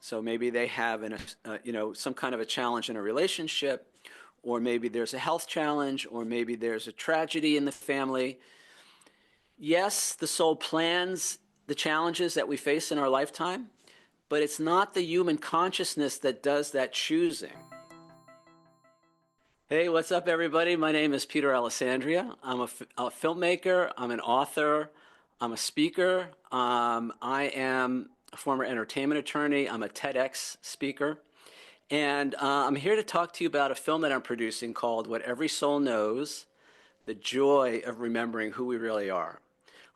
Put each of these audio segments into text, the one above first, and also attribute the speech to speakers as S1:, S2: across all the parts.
S1: So maybe they have some kind of a challenge in a relationship, or maybe there's a health challenge, or maybe there's a tragedy in the family. Yes, the soul plans the challenges that we face in our lifetime, but it's not the human consciousness that does that choosing. Hey, what's up, everybody? My name is Peter Alexandria. I'm a filmmaker. I'm an author. I'm a speaker. I am a former entertainment attorney. I'm a TEDx speaker. And I'm here to talk to you about a film that I'm producing called What Every Soul Knows, The Joy of Remembering Who We Really Are.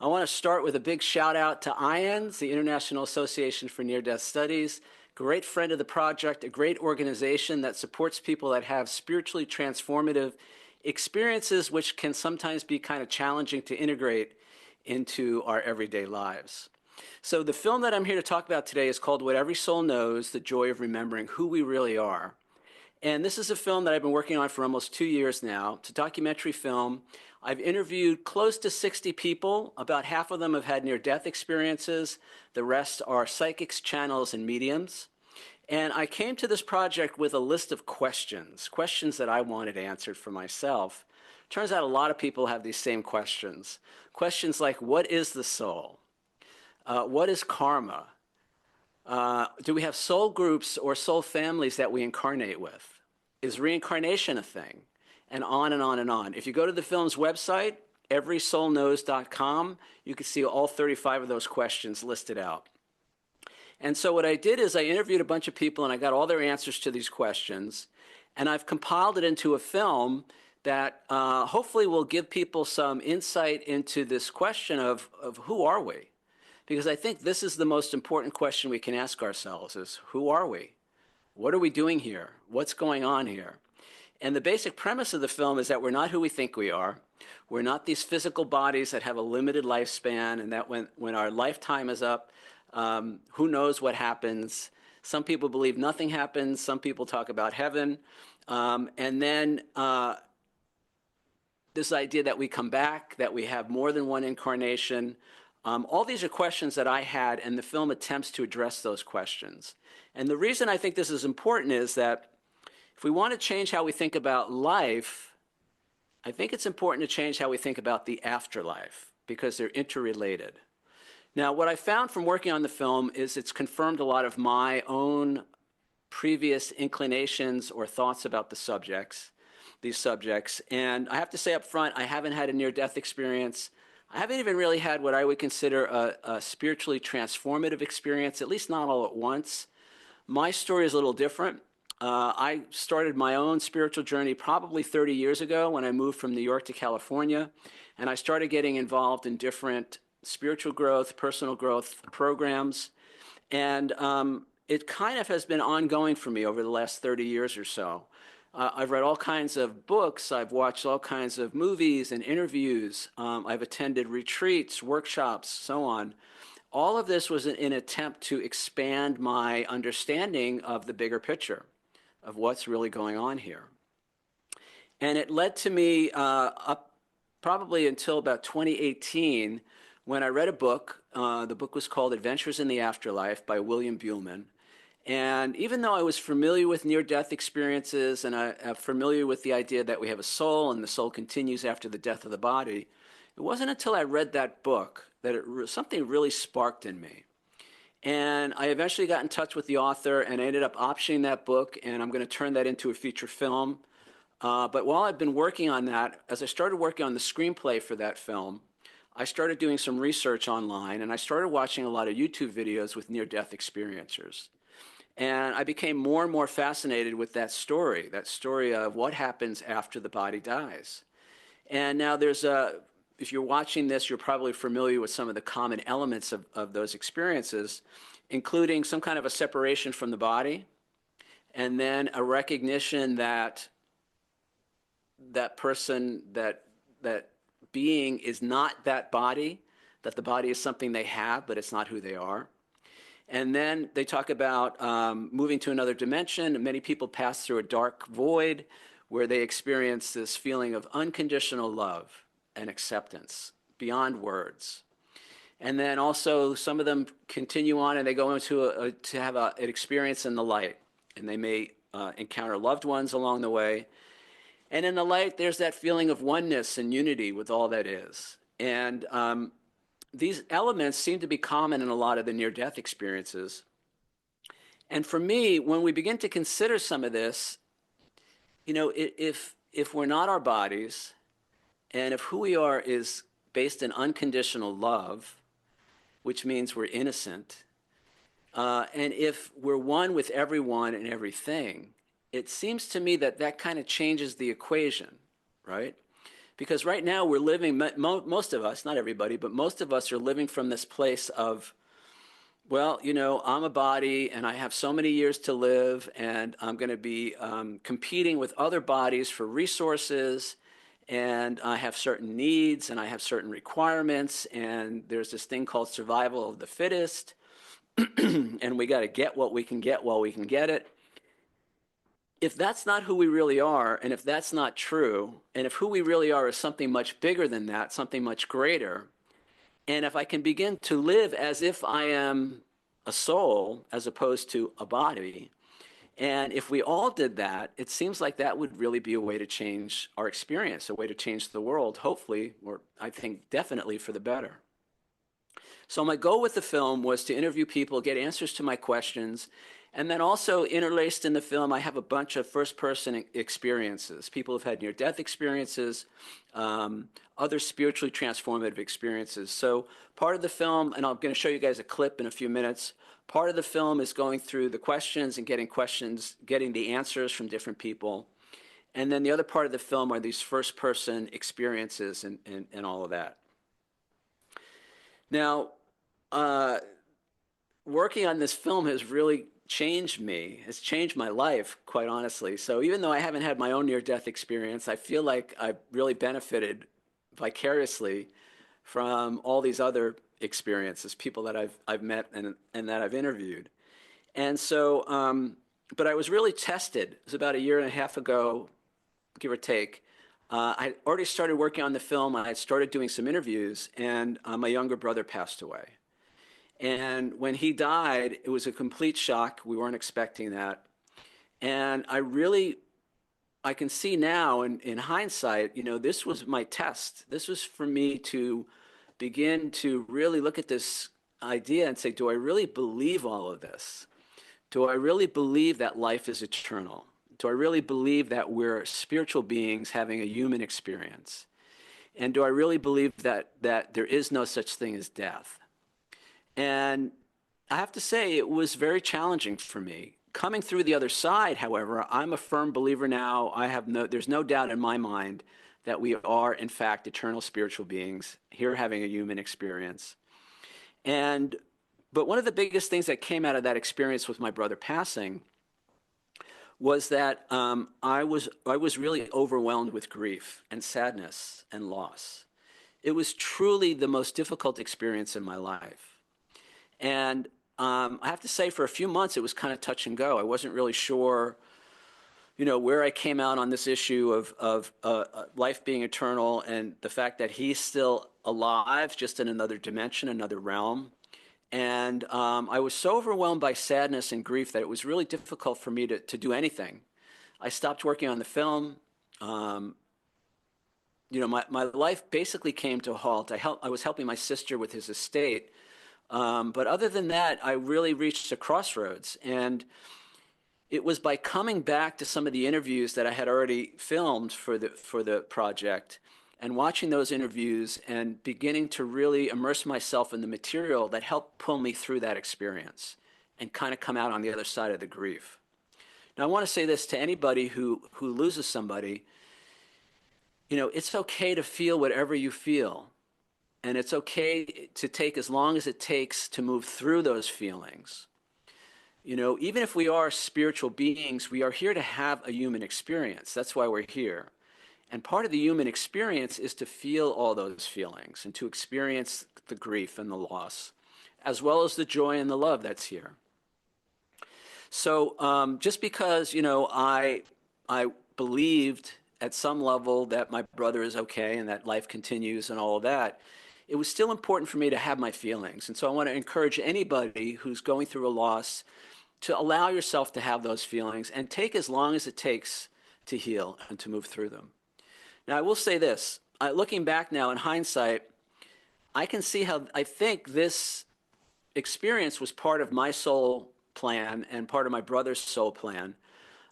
S1: I want to start with a big shout out to IANDS, the International Association for Near-Death Studies, great friend of the project, a great organization that supports people that have spiritually transformative experiences, which can sometimes be kind of challenging to integrate into our everyday lives. So the film that I'm here to talk about today is called What Every Soul Knows, The Joy of Remembering Who We Really Are. And this is a film that I've been working on for almost 2 years now. It's a documentary film. I've interviewed close to 60 people. About half of them have had near-death experiences. The rest are psychics, channels, and mediums. And I came to this project with a list of questions that I wanted answered for myself. Turns out a lot of people have these same questions. Questions like, what is the soul? What is karma? Do we have soul groups or soul families that we incarnate with? Is reincarnation a thing? And on and on and on. If you go to the film's website, everysoulknows.com, you can see all 35 of those questions listed out. And so what I did is I interviewed a bunch of people and I got all their answers to these questions. And I've compiled it into a film that hopefully will give people some insight into this question of who are we? Because I think this is the most important question we can ask ourselves is, who are we? What are we doing here? What's going on here? And the basic premise of the film is that we're not who we think we are. We're not these physical bodies that have a limited lifespan, and that when our lifetime is up, who knows what happens. Some people believe nothing happens. Some people talk about heaven. And then this idea that we come back, that we have more than one incarnation. All these are questions that I had, and the film attempts to address those questions. And the reason I think this is important is that if we want to change how we think about life, I think it's important to change how we think about the afterlife, because they're interrelated. Now, what I found from working on the film is it's confirmed a lot of my own previous inclinations or thoughts about these subjects. And I have to say up front, I haven't had a near-death experience. I haven't even really had what I would consider a spiritually transformative experience, at least not all at once. My story is a little different. I started my own spiritual journey probably 30 years ago when I moved from New York to California, and I started getting involved in different spiritual growth, personal growth programs, and it kind of has been ongoing for me over the last 30 years or so. I've read all kinds of books. I've watched all kinds of movies and interviews. I've attended retreats, workshops, so on. All of this was an attempt to expand my understanding of the bigger picture of what's really going on here. And it led to me up probably until about 2018 when I read a book. The book was called Adventures in the Afterlife by William Buhlman. And even though I was familiar with near-death experiences and I'm familiar with the idea that we have a soul and the soul continues after the death of the body, it wasn't until I read that book that something really sparked in me. And I eventually got in touch with the author and I ended up optioning that book, and I'm going to turn that into a feature film. But while I've been working on that, as I started working on the screenplay for that film, I started doing some research online and I started watching a lot of YouTube videos with near-death experiencers. And I became more and more fascinated with that story of what happens after the body dies. And now if you're watching this, you're probably familiar with some of the common elements of those experiences, including some kind of a separation from the body, and then a recognition that that person, that being is not that body, that the body is something they have, but it's not who they are. And then they talk about moving to another dimension. Many people pass through a dark void where they experience this feeling of unconditional love and acceptance beyond words. And then also some of them continue on and they go into to have an experience in the light. And they may encounter loved ones along the way. And in the light, there's that feeling of oneness and unity with all that is. And these elements seem to be common in a lot of the near-death experiences. And for me, when we begin to consider some of this, you know, if we're not our bodies, and if who we are is based in unconditional love, which means we're innocent, and if we're one with everyone and everything, it seems to me that that kind of changes the equation, right? Because right now we're living, most of us, not everybody, but most of us are living from this place of, well, you know, I'm a body and I have so many years to live and I'm going to be competing with other bodies for resources, and I have certain needs and I have certain requirements, and there's this thing called survival of the fittest, and we got to get what we can get while we can get it. If that's not who we really are, and if that's not true, and if who we really are is something much bigger than that, something much greater, and if I can begin to live as if I am a soul as opposed to a body, and if we all did that, it seems like that would really be a way to change our experience, a way to change the world, hopefully, or I think definitely for the better. So my goal with the film was to interview people, get answers to my questions, and then also interlaced in the film, I have a bunch of first-person experiences. People have had near-death experiences, other spiritually transformative experiences. So part of the film, and I'm going to show you guys a clip in a few minutes, part of the film is going through the questions and getting the answers from different people. And then the other part of the film are these first-person experiences and all of that. Now, working on this film has really changed me. It's changed my life, quite honestly. So even though I haven't had my own near-death experience, I feel like I've really benefited vicariously from all these other experiences, people that I've met and that I've interviewed. And so, but I was really tested. It was about a year and a half ago, give or take. I already started working on the film. I had started doing some interviews, and my younger brother passed away. And when he died, it was a complete shock. We weren't expecting that. And I can see now in hindsight, you know, this was my test. This was for me to begin to really look at this idea and say, do I really believe all of this? Do I really believe that life is eternal? Do I really believe that we're spiritual beings having a human experience? And do I really believe that there is no such thing as death? And I have to say, it was very challenging for me. Coming through the other side, however, I'm a firm believer now. There's no doubt in my mind that we are, in fact, eternal spiritual beings here having a human experience. But one of the biggest things that came out of that experience with my brother passing was that I was really overwhelmed with grief and sadness and loss. It was truly the most difficult experience in my life. And I have to say, for a few months, it was kind of touch and go. I wasn't really sure, you know, where I came out on this issue of life being eternal and the fact that he's still alive, just in another dimension, another realm. And I was so overwhelmed by sadness and grief that it was really difficult for me to do anything. I stopped working on the film. You know, my life basically came to a halt. I was helping my sister with his estate. But other than that, I really reached a crossroads. And it was by coming back to some of the interviews that I had already filmed for the project and watching those interviews and beginning to really immerse myself in the material that helped pull me through that experience and kind of come out on the other side of the grief. Now, I want to say this to anybody who loses somebody. You know, it's okay to feel whatever you feel. And it's okay to take as long as it takes to move through those feelings. You know, even if we are spiritual beings, we are here to have a human experience. That's why we're here. And part of the human experience is to feel all those feelings and to experience the grief and the loss, as well as the joy and the love that's here. So just because, you know, I believed at some level that my brother is okay and that life continues and all of that, it was still important for me to have my feelings. And so I want to encourage anybody who's going through a loss to allow yourself to have those feelings and take as long as it takes to heal and to move through them. Now, I will say this, looking back now in hindsight, I can see how I think this experience was part of my soul plan and part of my brother's soul plan.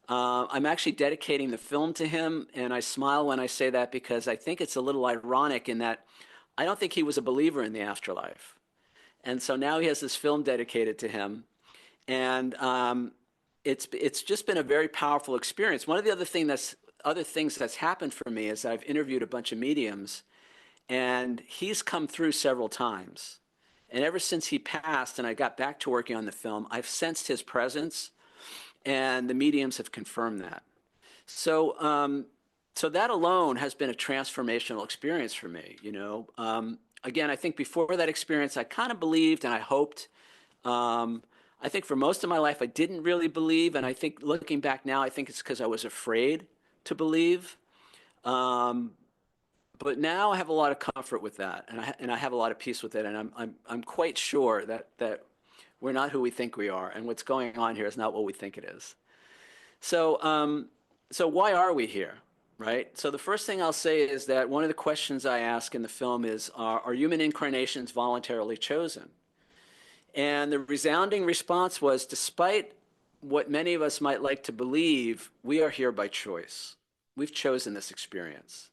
S1: I'm actually dedicating the film to him, and I smile when I say that because I think it's a little ironic in that I don't think he was a believer in the afterlife. And so now he has this film dedicated to him, and it's just been a very powerful experience. One of the other things that's happened for me is that I've interviewed a bunch of mediums, and he's come through several times. And ever since he passed and I got back to working on the film, I've sensed his presence, and the mediums have confirmed that. So, so that alone has been a transformational experience for me, you know. Again, I think before that experience, I kind of believed and I hoped. I think for most of my life, I didn't really believe. And I think looking back now, I think it's because I was afraid to believe. But now I have a lot of comfort with that, and I have a lot of peace with it. And I'm quite sure that we're not who we think we are, and what's going on here is not what we think it is. So, so why are we here, right? So the first thing I'll say is that one of the questions I ask in the film is, are human incarnations voluntarily chosen? And the resounding response was, despite what many of us might like to believe, we are here by choice. We've chosen this experience.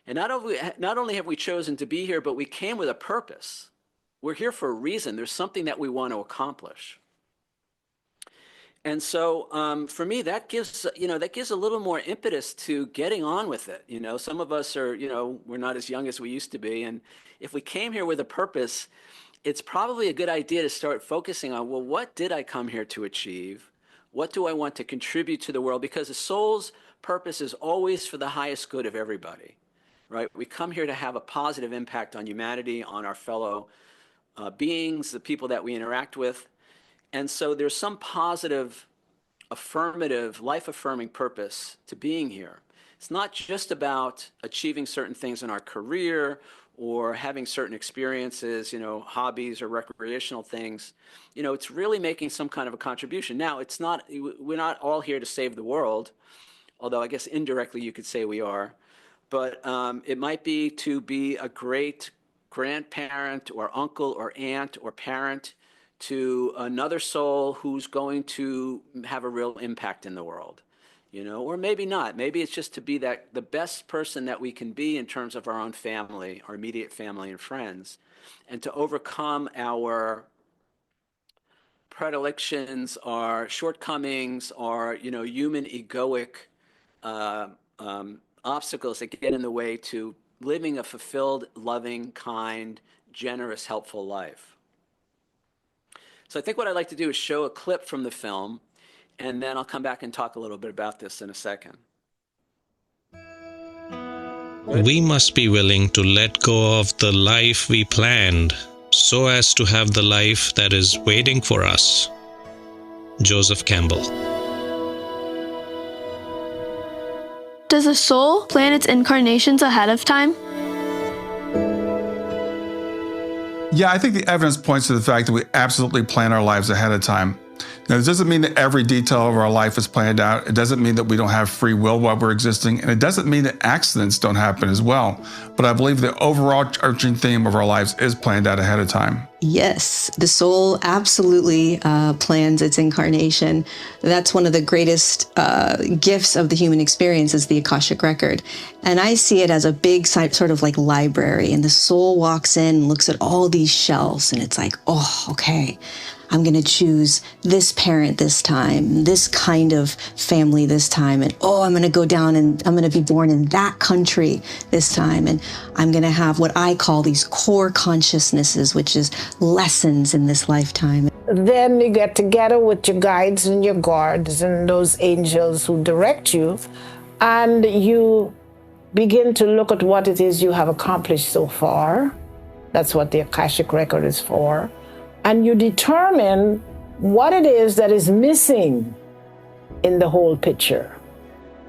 S1: And not only have we chosen to be here, but we came with a purpose. We're here for a reason. There's something that we want to accomplish. And so for me, that gives a little more impetus to getting on with it. You know, some of us are, you know, we're not as young as we used to be. And if we came here with a purpose, it's probably a good idea to start focusing on, well, what did I come here to achieve? What do I want to contribute to the world? Because the soul's purpose is always for the highest good of everybody, right? We come here to have a positive impact on humanity, on our fellow beings, the people that we interact with. And so there's some positive, affirmative, life-affirming purpose to being here. It's not just about achieving certain things in our career or having certain experiences, you know, hobbies or recreational things. You know, it's really making some kind of a contribution. Now, we're not all here to save the world, although I guess indirectly you could say we are. But it might be to be a great grandparent or uncle or aunt or parent to another soul who's going to have a real impact in the world, you know, or maybe not. Maybe it's just to be the best person that we can be in terms of our own family, our immediate family and friends, and to overcome our predilections, our shortcomings, our, you know, human egoic obstacles that get in the way to living a fulfilled, loving, kind, generous, helpful life. So I think what I'd like to do is show a clip from the film, and then I'll come back and talk a little bit about this in a second.
S2: We must be willing to let go of the life we planned so as to have the life that is waiting for us. Joseph Campbell.
S3: Does a soul plan its incarnations ahead of time?
S4: Yeah, I think the evidence points to the fact that we absolutely plan our lives ahead of time. Now, this doesn't mean that every detail of our life is planned out. It doesn't mean that we don't have free will while we're existing. And it doesn't mean that accidents don't happen as well. But I believe the overarching theme of our lives is planned out ahead of time.
S5: Yes, the soul absolutely plans its incarnation. That's one of the greatest gifts of the human experience is the Akashic record. And I see it as a big sort of like library. And the soul walks in and looks at all these shelves and it's like, oh, okay. I'm going to choose this parent this time, this kind of family this time. And oh, I'm going to go down and I'm going to be born in that country this time. And I'm going to have what I call these core consciousnesses, which is lessons in this lifetime.
S6: Then you get together with your guides and your guards and those angels who direct you, and you begin to look at what it is you have accomplished so far. That's what the Akashic record is for. And you determine what it is that is missing in the whole picture.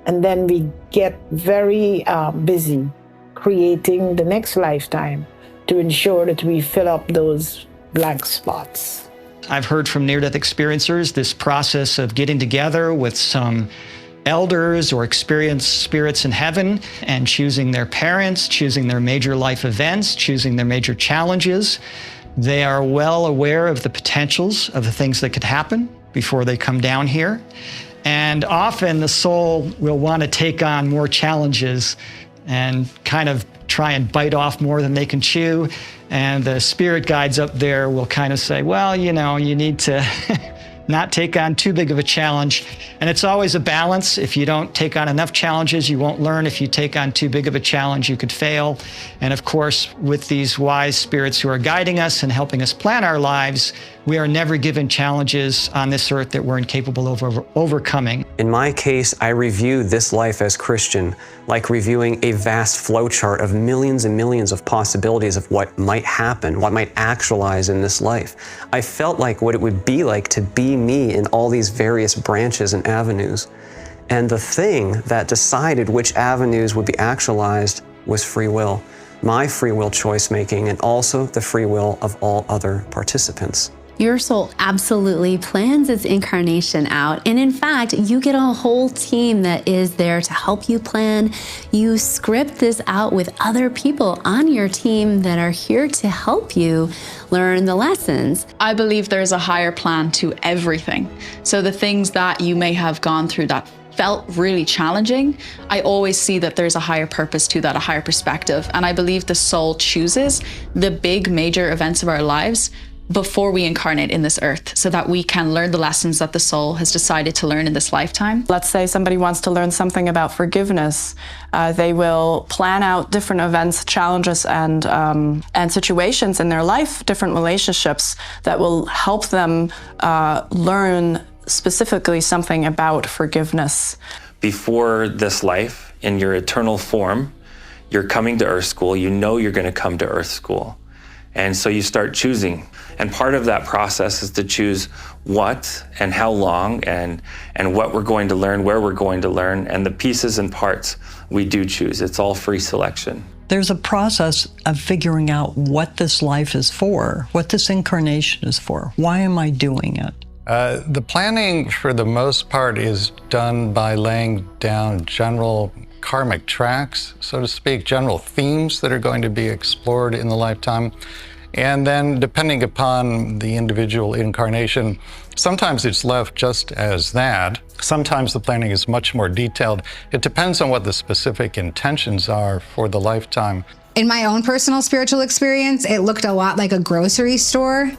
S6: And then we get very busy creating the next lifetime. to ensure that we fill up those blank spots.
S7: I've heard from near-death experiencers this process of getting together with some elders or experienced spirits in heaven and choosing their parents, choosing their major life events, choosing their major challenges. They are well aware of the potentials of the things that could happen before they come down here. And often the soul will want to take on more challenges and kind of try and bite off more than they can chew. And the spirit guides up there will kind of say, well, you know, you need to not take on too big of a challenge. And it's always a balance. If you don't take on enough challenges, you won't learn. If you take on too big of a challenge, you could fail. And of course, with these wise spirits who are guiding us and helping us plan our lives, we are never given challenges on this earth that we're incapable of overcoming.
S8: In my case, I review this life as Christian like reviewing a vast flowchart of millions and millions of possibilities of what might happen, what might actualize in this life. I felt like what it would be like to be me in all these various branches and avenues. And the thing that decided which avenues would be actualized was free will. My free will choice making, and also the free will of all other participants.
S9: Your soul absolutely plans its incarnation out. And in fact, you get a whole team that is there to help you plan. You script this out with other people on your team that are here to help you learn the lessons.
S10: I believe there's a higher plan to everything. So the things that you may have gone through that felt really challenging, I always see that there's a higher purpose to that, a higher perspective. And I believe the soul chooses the big major events of our lives before we incarnate in this earth, so that we can learn the lessons that the soul has decided to learn in this lifetime.
S11: Let's say somebody wants to learn something about forgiveness. They will plan out different events, challenges, and situations in their life, different relationships that will help them learn specifically something about forgiveness.
S12: Before this life, in your eternal form, you're coming to Earth School. You know you're going to come to Earth School. And so you start choosing. And part of that process is to choose what and how long and what we're going to learn, where we're going to learn, and the pieces and parts we do choose. It's all free selection.
S13: There's a process of figuring out what this life is for, what this incarnation is for. Why am I doing it?
S14: The planning, for the most part, is done by laying down general karmic tracks, so to speak, general themes that are going to be explored in the lifetime. And then, depending upon the individual incarnation, sometimes it's left just as that. Sometimes the planning is much more detailed. It depends on what the specific intentions are for the lifetime.
S15: In my own personal spiritual experience, it looked a lot like a grocery store.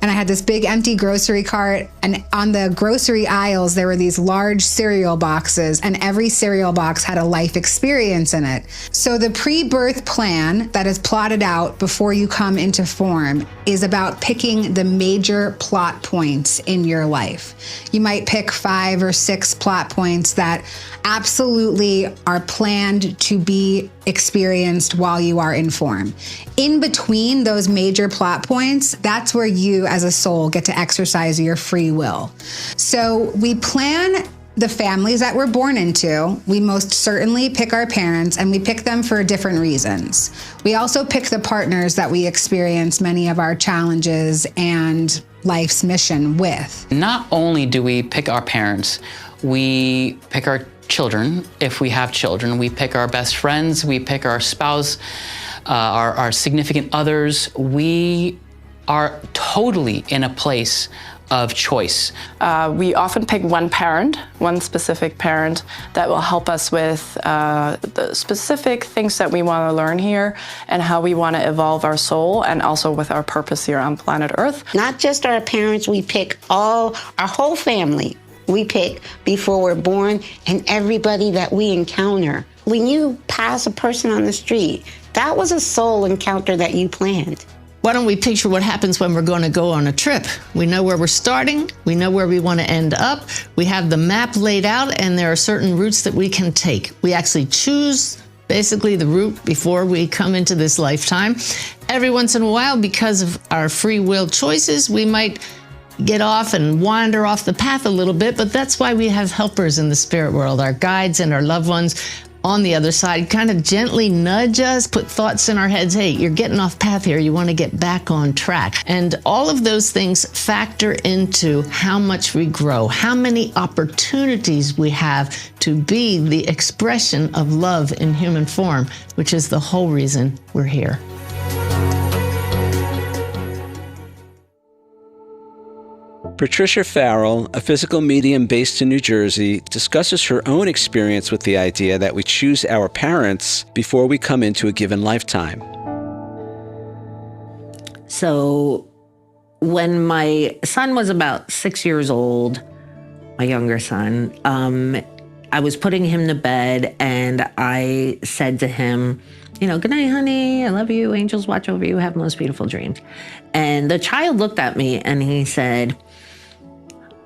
S15: And I had this big empty grocery cart, and on the grocery aisles, there were these large cereal boxes, and every cereal box had a life experience in it. So the pre-birth plan that is plotted out before you come into form is about picking the major plot points in your life. You might pick 5 or 6 plot points that absolutely are planned to be experienced while you are in form. In between those major plot points, that's where you as a soul get to exercise your free will. So we plan the families that we're born into. We most certainly pick our parents, and we pick them for different reasons. We also pick the partners that we experience many of our challenges and life's mission with.
S16: Not only do we pick our parents, we pick our children, if we have children. We pick our best friends, we pick our spouse, our significant others. We are totally in a place of choice.
S11: We often pick one parent, one specific parent that will help us with the specific things that we want to learn here and how we want to evolve our soul, and also with our purpose here on planet Earth.
S17: Not just our parents, we pick our whole family. We pick before we're born, and everybody that we encounter. When you pass a person on the street, that was a soul encounter that you planned.
S18: Why don't we picture what happens when we're going to go on a trip? We know where we're starting, we know where we want to end up, we have the map laid out, and there are certain routes that we can take. We actually choose basically the route before we come into this lifetime. Every once in a while, because of our free will choices, we might get off and wander off the path a little bit, but that's why we have helpers in the spirit world, our guides and our loved ones. on the other side kind of gently nudge us, put thoughts in our heads, hey, you're getting off path here, you want to get back on track. And all of those things factor into how much we grow, how many opportunities we have to be the expression of love in human form, which is the whole reason we're here.
S1: Patricia Farrell, a physical medium based in New Jersey, discusses her own experience with the idea that we choose our parents before we come into a given lifetime.
S19: So when my son was about 6 years old, my younger son, I was putting him to bed and I said to him, good night, honey. I love you. Angels watch over you. Have most beautiful dreams. And the child looked at me and he said,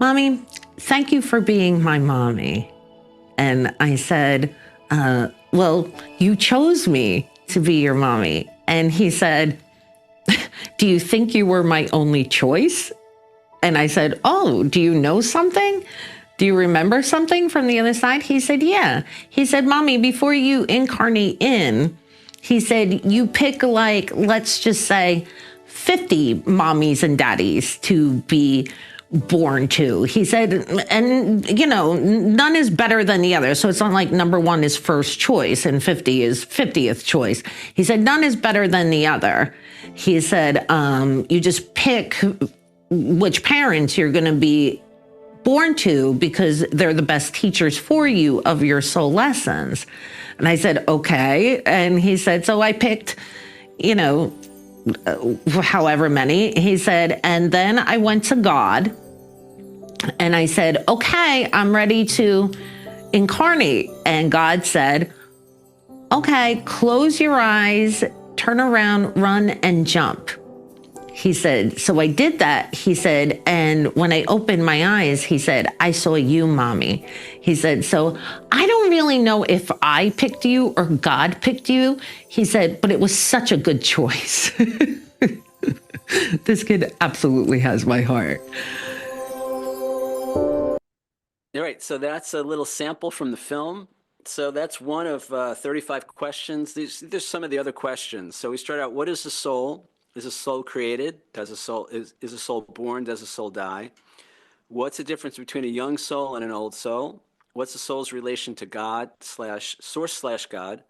S19: Mommy, thank you for being my mommy. And I said, well, you chose me to be your mommy. And he said, do you think you were my only choice? And I said, oh, do you know something? Do you remember something from the other side? He said, yeah. He said, Mommy, before you incarnate in, he said, you pick let's just say 50 mommies and daddies to be born to. He said, and none is better than the other. So it's not like number one is first choice and 50 is 50th choice. He said, none is better than the other. He said, you just pick which parents you're going to be born to because they're the best teachers for you of your soul lessons. And I said, okay. And he said, so I picked, however many. He said, and then I went to God and I said, okay, I'm ready to incarnate. And God said, okay, close your eyes, turn around, run and jump. He said, so I did that. He said, and when I opened my eyes, he said, I saw you, Mommy. He said, so I don't really know if I picked you or God picked you. He said, but it was such a good choice. This kid absolutely has my heart.
S1: All right, so that's a little sample from the film. So that's one of 35 questions. There's some of the other questions. So we start out, what is the soul? Is a soul created? Is a soul born? Does a soul die? What's the difference between a young soul and an old soul? What's the soul's relation to God /source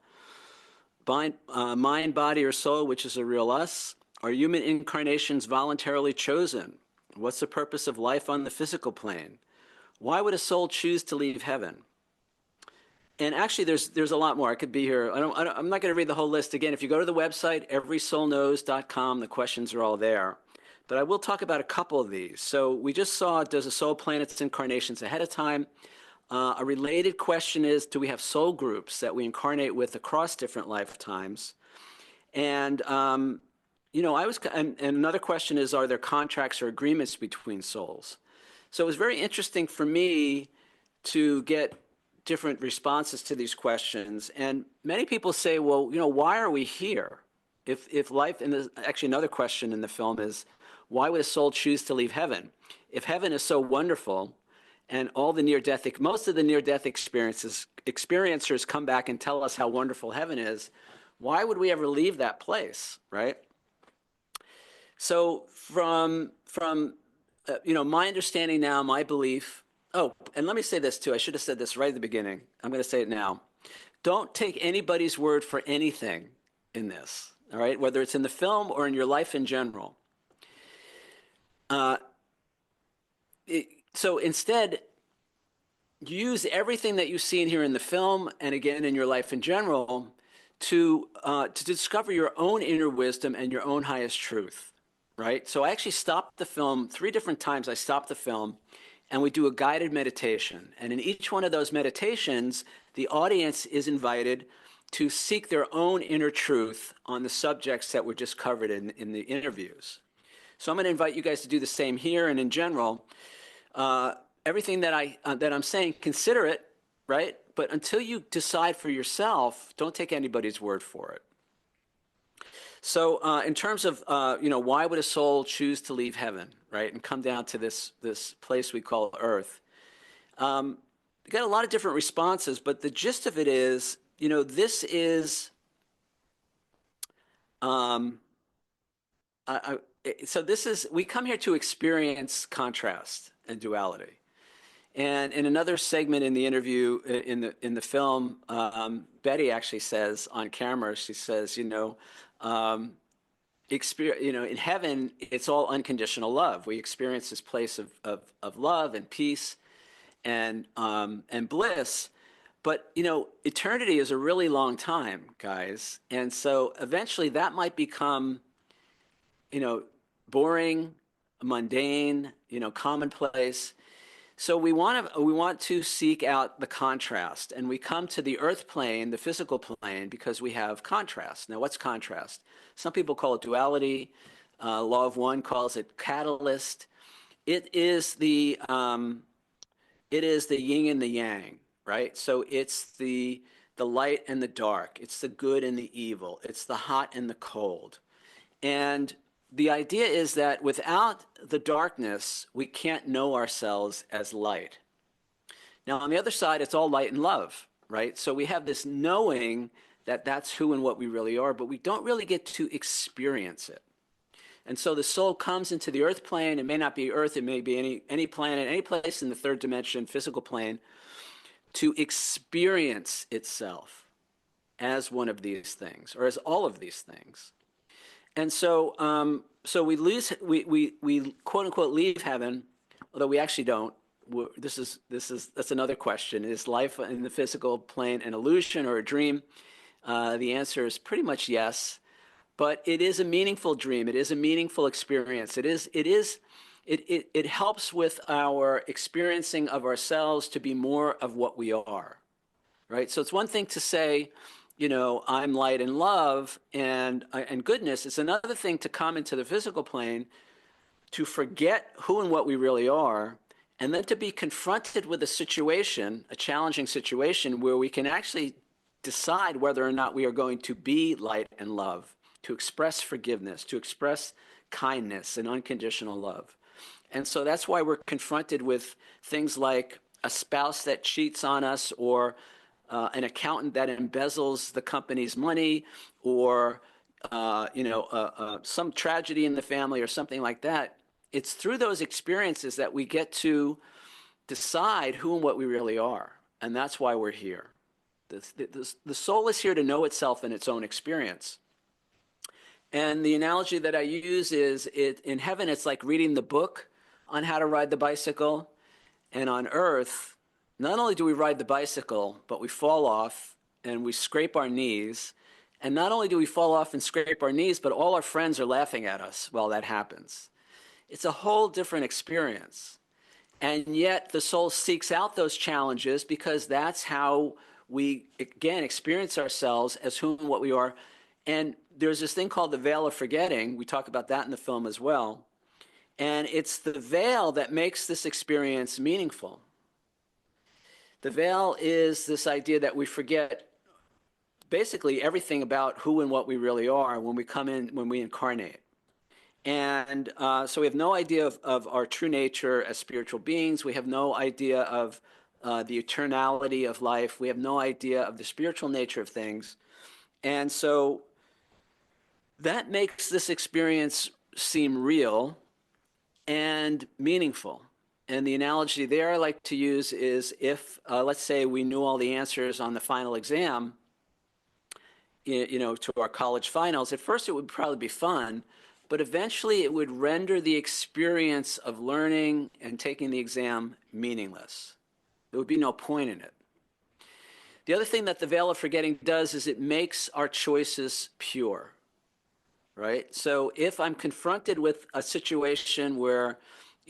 S1: /God? Mind, body, or soul, which is a real us? Are human incarnations voluntarily chosen? What's the purpose of life on the physical plane? Why would a soul choose to leave heaven? And actually, there's a lot more. I could be here. I'm not going to read the whole list again. If you go to the website, everysoulknows.com, the questions are all there. But I will talk about a couple of these. So we just saw, does a soul plan its incarnations ahead of time? A related question is, do we have soul groups that we incarnate with across different lifetimes? And and another question is, are there contracts or agreements between souls? So it was very interesting for me to get different responses to these questions. And many people say, well, why are we here? If life, and actually another question in the film is, why would a soul choose to leave heaven? If heaven is so wonderful and all the most of the near-death experiencers come back and tell us how wonderful heaven is, why would we ever leave that place, right? So from my understanding now, my belief, oh, and let me say this too. I should have said this right at the beginning. I'm going to say it now. Don't take anybody's word for anything in this, all right? Whether it's in the film or in your life in general. So instead, use everything that you see and hear in the film and again in your life in general to discover your own inner wisdom and your own highest truth, right? So I actually stopped the film 3 different times. I stopped the film and we do a guided meditation. And in each one of those meditations, the audience is invited to seek their own inner truth on the subjects that were just covered in the interviews. So I'm going to invite you guys to do the same here and in general. Everything that I'm saying, consider it, right? But until you decide for yourself, don't take anybody's word for it. So in terms of, why would a soul choose to leave heaven, right, and come down to this place we call Earth? You got a lot of different responses, but the gist of it is, this is, we come here to experience contrast and duality. And in another segment in the interview, in the film, Betty actually says on camera, she says, in heaven, it's all unconditional love. We experience this place of love and peace and bliss. But, eternity is a really long time, guys. And so eventually that might become, boring, mundane, commonplace. So we want to seek out the contrast, and we come to the earth plane, the physical plane, because we have contrast. Now, what's contrast? Some people call it duality. Law of One calls it catalyst. It is the yin and the yang, right? So it's the light and the dark. It's the good and the evil. It's the hot and the cold. And the idea is that without the darkness, we can't know ourselves as light. Now, on the other side, it's all light and love, right? So we have this knowing that that's who and what we really are, but we don't really get to experience it. And so the soul comes into the earth plane. It may not be Earth. It may be any planet, any place in the third dimension, physical plane, to experience itself as one of these things, or as all of these things. And so, we quote unquote leave heaven, although we actually don't. That's another question: is life in the physical plane an illusion or a dream? The answer is pretty much yes, but it is a meaningful dream. It is a meaningful experience. It helps with our experiencing of ourselves to be more of what we are, right? So it's one thing to say, I'm light and love and goodness. It's another thing to come into the physical plane, to forget who and what we really are, and then to be confronted with a situation, a challenging situation, where we can actually decide whether or not we are going to be light and love, to express forgiveness, to express kindness and unconditional love. And so that's why we're confronted with things like a spouse that cheats on us, or an accountant that embezzles the company's money, or some tragedy in the family or something like that. It's through those experiences that we get to decide who and what we really are. And that's why we're here. The soul is here to know itself in its own experience. And the analogy that I use is, in heaven, it's like reading the book on how to ride the bicycle. And on earth, not only do we ride the bicycle, but we fall off and we scrape our knees. And not only do we fall off and scrape our knees, but all our friends are laughing at us while that happens. It's a whole different experience. And yet the soul seeks out those challenges, because that's how we, again, experience ourselves as who and what we are. And there's this thing called the veil of forgetting. We talk about that in the film as well. And it's the veil that makes this experience meaningful. The veil is this idea that we forget basically everything about who and what we really are when we come in, when we incarnate. And so we have no idea of our true nature as spiritual beings. We have no idea of the eternality of life. We have no idea of the spiritual nature of things. And so that makes this experience seem real and meaningful. And the analogy there I like to use is, if, let's say, we knew all the answers on the final exam, to our college finals, at first it would probably be fun, but eventually it would render the experience of learning and taking the exam meaningless. There would be no point in it. The other thing that the veil of forgetting does is it makes our choices pure, right? So if I'm confronted with a situation where,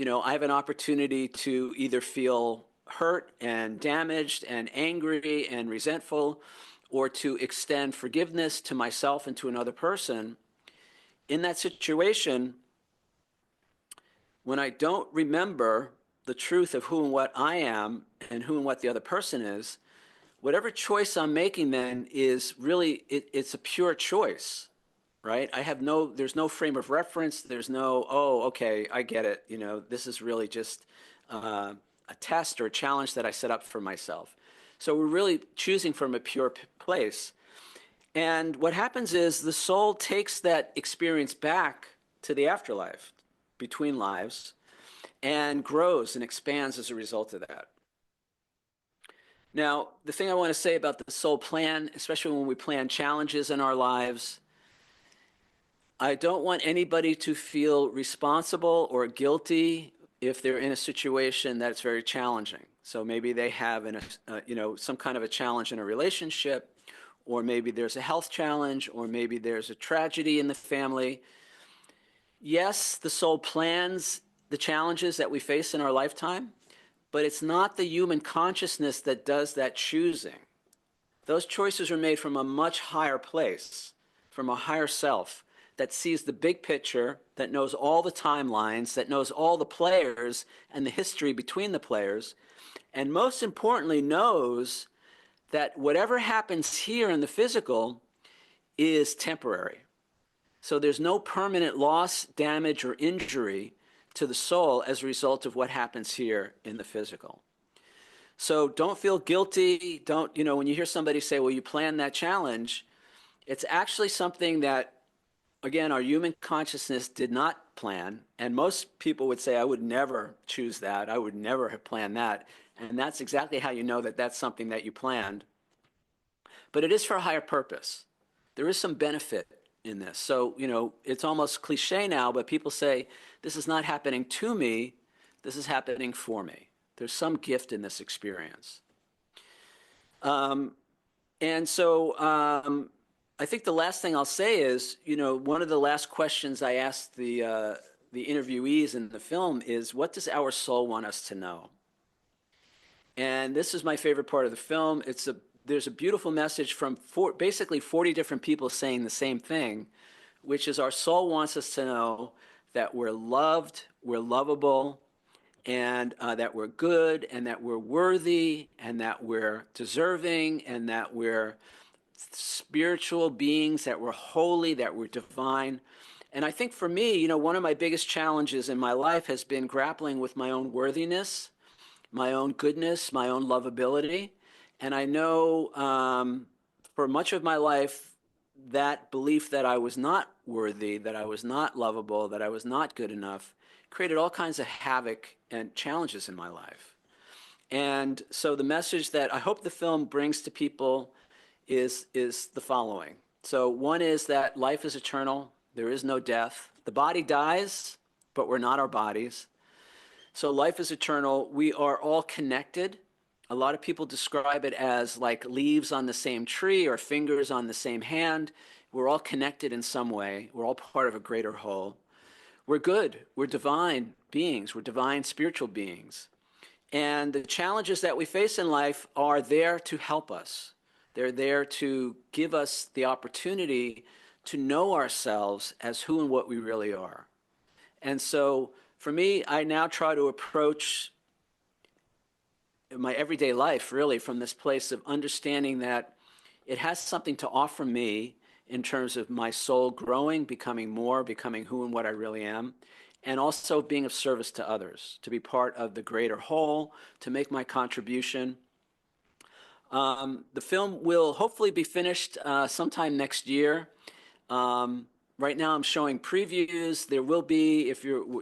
S1: I have an opportunity to either feel hurt and damaged and angry and resentful, or to extend forgiveness to myself and to another person, in that situation, when I don't remember the truth of who and what I am and who and what the other person is, whatever choice I'm making then is really, it's a pure choice, right? There's no frame of reference. There's no, oh, okay, I get it. This is really just a test or a challenge that I set up for myself. So we're really choosing from a pure place. And what happens is the soul takes that experience back to the afterlife, between lives, and grows and expands as a result of that. Now, the thing I want to say about the soul plan, especially when we plan challenges in our lives, I don't want anybody to feel responsible or guilty if they're in a situation that's very challenging. So maybe they have some kind of a challenge in a relationship, or maybe there's a health challenge, or maybe there's a tragedy in the family. Yes, the soul plans the challenges that we face in our lifetime, but it's not the human consciousness that does that choosing. Those choices are made from a much higher place, from a higher self that sees the big picture, that knows all the timelines, that knows all the players and the history between the players, and most importantly knows that whatever happens here in the physical is temporary. So there's no permanent loss, damage, or injury to the soul as a result of what happens here in the physical. So don't feel guilty. Don't, when you hear somebody say, well, you planned that challenge, it's actually something that, again, our human consciousness did not plan. And most people would say, I would never choose that. I would never have planned that. And that's exactly how you know that that's something that you planned. But it is for a higher purpose. There is some benefit in this. So, it's almost cliche now, but people say, this is not happening to me. This is happening for me. There's some gift in this experience. I think the last thing I'll say is, one of the last questions I asked the interviewees in the film is, what does our soul want us to know? And this is my favorite part of the film. There's a beautiful message from basically 40 different people saying the same thing, which is our soul wants us to know that we're loved, we're lovable, and that we're good, and that we're worthy, and that we're deserving, and that we're spiritual beings, that we're holy, that we're divine. And I think for me, one of my biggest challenges in my life has been grappling with my own worthiness, my own goodness, my own lovability. And I know for much of my life, that belief that I was not worthy, that I was not lovable, that I was not good enough, created all kinds of havoc and challenges in my life. And so the message that I hope the film brings to people is the following. So one is that life is eternal. There is no death. The body dies, but we're not our bodies. So life is eternal. We are all connected. A lot of people describe it as like leaves on the same tree or fingers on the same hand. We're all connected in some way. We're all part of a greater whole. We're good. We're divine beings. We're divine spiritual beings. And the challenges that we face in life are there to help us. They're there to give us the opportunity to know ourselves as who and what we really are. And so for me, I now try to approach my everyday life really from this place of understanding that it has something to offer me in terms of my soul growing, becoming more, becoming who and what I really am, and also being of service to others, to be part of the greater whole, to make my contribution. The film will hopefully be finished sometime next year. Right now I'm showing previews. There will be,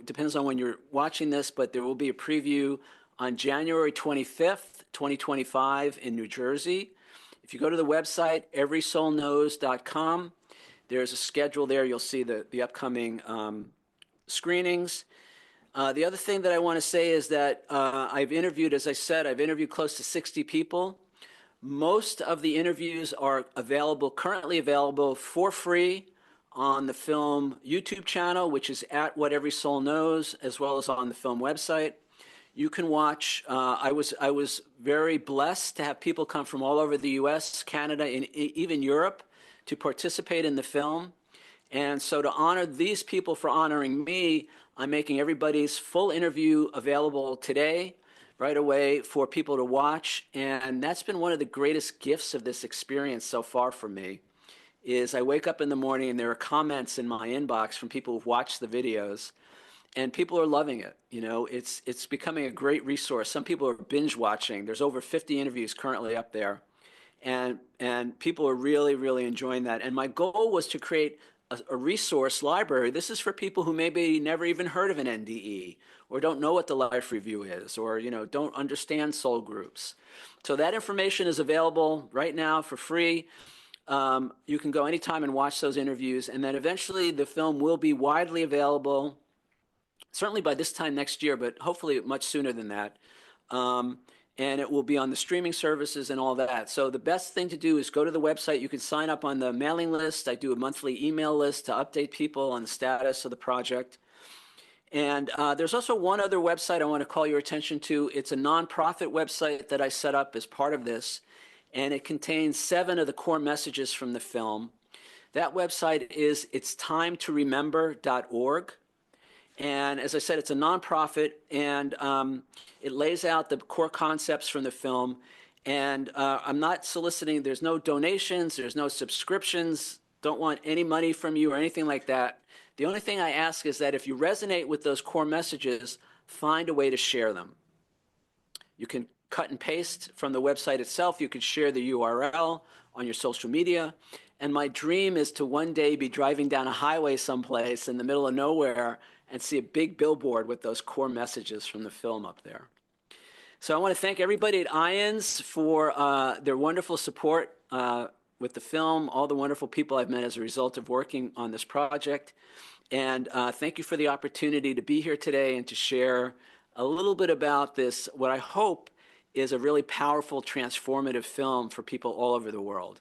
S1: depends on when you're watching this, but there will be a preview on January 25th, 2025 in New Jersey. If you go to the website, everysoulknows.com, there's a schedule there. You'll see the upcoming screenings. The other thing that I want to say is that I've interviewed, as I said, I've interviewed close to 60 people. Most of the interviews are currently available for free on the film YouTube channel, which is at What Every Soul Knows, as well as on the film website. You can watch. I was very blessed to have people come from all over the U.S., Canada, and even Europe to participate in the film. And so to honor these people for honoring me, I'm making everybody's full interview available today, right away, for people to watch. And that's been one of the greatest gifts of this experience so far for me, is I wake up in the morning and there are comments in my inbox from people who've watched the videos. and people are loving it. You know, it's becoming a great resource. Some people are binge watching. There's over 50 interviews currently up there, and people are really, really enjoying that. And my goal was to create a resource library. This is for people who maybe never even heard of an NDE, or don't know what the life review is, or, you know, don't understand soul groups. So that information is available right now for free. You can go anytime and watch those interviews, and then eventually the film will be widely available, certainly by this time next year, but hopefully much sooner than that. And it will be on the streaming services and all that. So the best thing to do is go to the website. You can sign up on the mailing list. I do a monthly email list to update people on the status of the project. And there's also one other website I want to call your attention to. It's a nonprofit website that I set up as part of this, and it contains 7 of the core messages from the film. That website is itstimetoremember.org. And as I said, it's a nonprofit, and it lays out the core concepts from the film. And I'm not soliciting, there's no donations, there's no subscriptions, don't want any money from you or anything like that. The only thing I ask is that if you resonate with those core messages, find a way to share them. You can cut and paste from the website itself. You can share the URL on your social media. And my dream is to one day be driving down a highway someplace in the middle of nowhere and see a big billboard with those core messages from the film up there. So I want to thank everybody at IANDS for their wonderful support with the film, all the wonderful people I've met as a result of working on this project. And thank you for the opportunity to be here today and to share a little bit about this, what I hope is a really powerful, transformative film for people all over the world.